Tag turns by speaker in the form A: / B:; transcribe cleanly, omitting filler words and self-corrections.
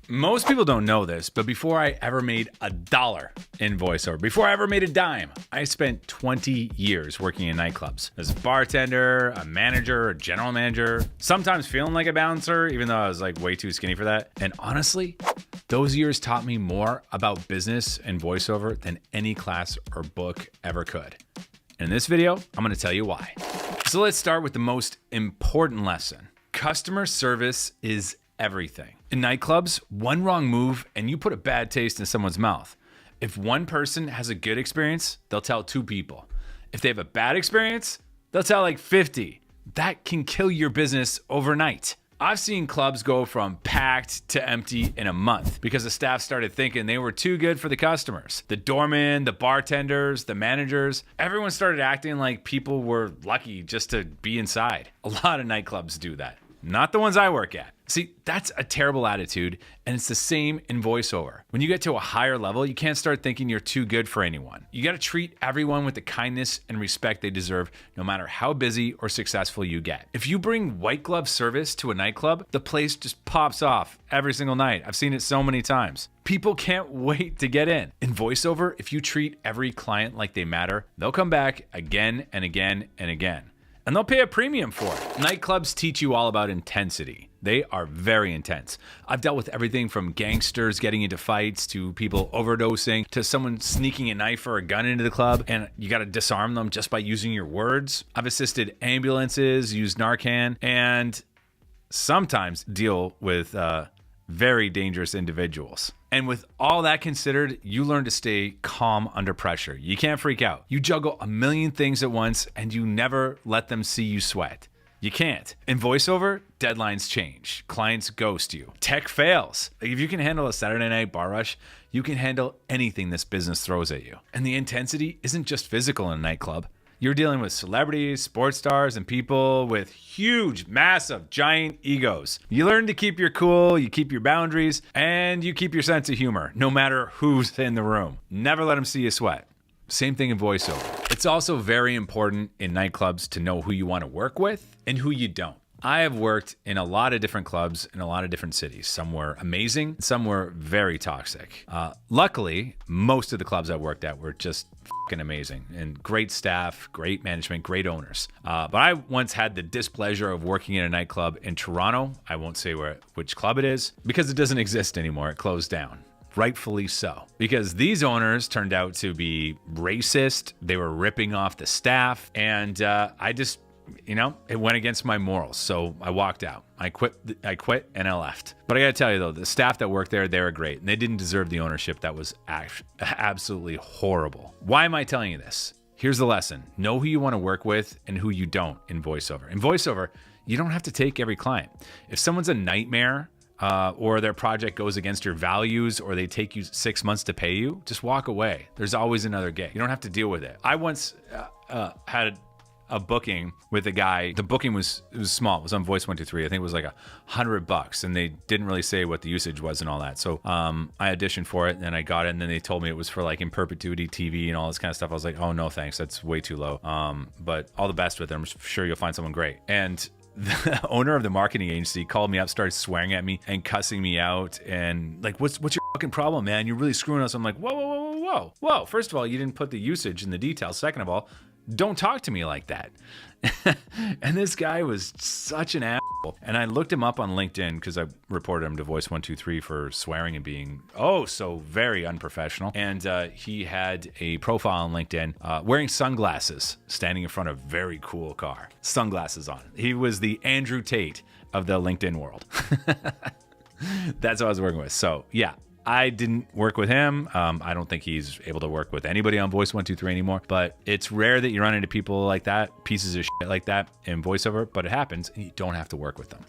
A: Most people don't know this, but before I ever made $1 in voiceover, before I ever made a dime, I spent 20 years working in nightclubs as a bartender, a manager, a general manager, sometimes feeling like a bouncer, even though I was like way too skinny for that. And honestly, those years taught me more about business and voiceover than any class or book ever could. In this video, I'm gonna tell you why. So let's start with the most important lesson. Customer service is everything. In nightclubs, one wrong move and you put a bad taste in someone's mouth. If one person has a good experience, they'll tell 2 people. If they have a bad experience, they'll tell like 50. That can kill your business overnight. I've seen clubs go from packed to empty in a month because the staff started thinking they were too good for the customers. The doorman, the bartenders, the managers, everyone started acting like people were lucky just to be inside. A lot of nightclubs do that. Not the ones I work at. See, that's a terrible attitude, and it's the same in voiceover. When you get to a higher level, you can't start thinking you're too good for anyone. You gotta treat everyone with the kindness and respect they deserve, no matter how busy or successful you get. If you bring white glove service to a nightclub, the place just pops off every single night. I've seen it so many times. People can't wait to get in. In voiceover, if you treat every client like they matter, they'll come back again and again and again. And they'll pay a premium for it. Nightclubs teach you all about intensity. They are very intense. I've dealt with everything from gangsters getting into fights to people overdosing to someone sneaking a knife or a gun into the club and you gotta disarm them just by using your words. I've assisted ambulances, used Narcan, and sometimes deal with very dangerous individuals. And with all that considered, you learn to stay calm under pressure. You can't freak out. You juggle a million things at once and you never let them see you sweat. You can't. In voiceover, deadlines change. Clients ghost you. Tech fails. If you can handle a Saturday night bar rush, you can handle anything this business throws at you. And the intensity isn't just physical in a nightclub. You're dealing with celebrities, sports stars, and people with huge, massive, giant egos. You learn to keep your cool, you keep your boundaries, and you keep your sense of humor, no matter who's in the room. Never let them see you sweat. Same thing in voiceover. It's also very important in nightclubs to know who you want to work with and who you don't. I have worked in a lot of different clubs in a lot of different cities. Some were amazing, some were very toxic. Luckily, most of the clubs I worked at were just fucking amazing and great staff, great management, great owners. But I once had the displeasure of working in a nightclub in Toronto. I won't say which club it is because it doesn't exist anymore. It closed down. Rightfully so, because these owners turned out to be racist. They were ripping off the staff, and it went against my morals, so I walked out. I quit and I left. But I gotta tell you though, the staff that worked there, they were great, and they didn't deserve the ownership that was absolutely horrible. Why am I telling you this? Here's the lesson. Know who you want to work with and who you don't in voiceover. In voiceover, you don't have to take every client. If someone's a nightmare, or their project goes against your values, or they take you 6 months to pay you, just walk away. There's always another gig. You don't have to deal with it. I once had a booking with a guy. The booking was small. It was on Voice 123. I think it was like $100, and they didn't really say what the usage was and all that. So I auditioned for it, and then I got it, and then they told me it was for like in perpetuity TV and all this kind of stuff. I was like, oh no, thanks. That's way too low. But all the best with it. I'm sure you'll find someone great. And the owner of the marketing agency called me up, started swearing at me and cussing me out, and like, what's your fucking problem, man? You're really screwing us. I'm like, whoa. First of all, you didn't put the usage in the details. Second of all, don't talk to me like that. And this guy was such an asshole. And I looked him up on LinkedIn because I reported him to Voice 123 for swearing and being so very unprofessional. And he had a profile on LinkedIn wearing sunglasses, standing in front of a very cool car. Sunglasses on. He was the Andrew Tate of the LinkedIn world. That's what I was working with. So yeah. I didn't work with him. I don't think he's able to work with anybody on Voice 123 anymore, but it's rare that you run into people like that, pieces of shit like that in voiceover, but it happens and you don't have to work with them.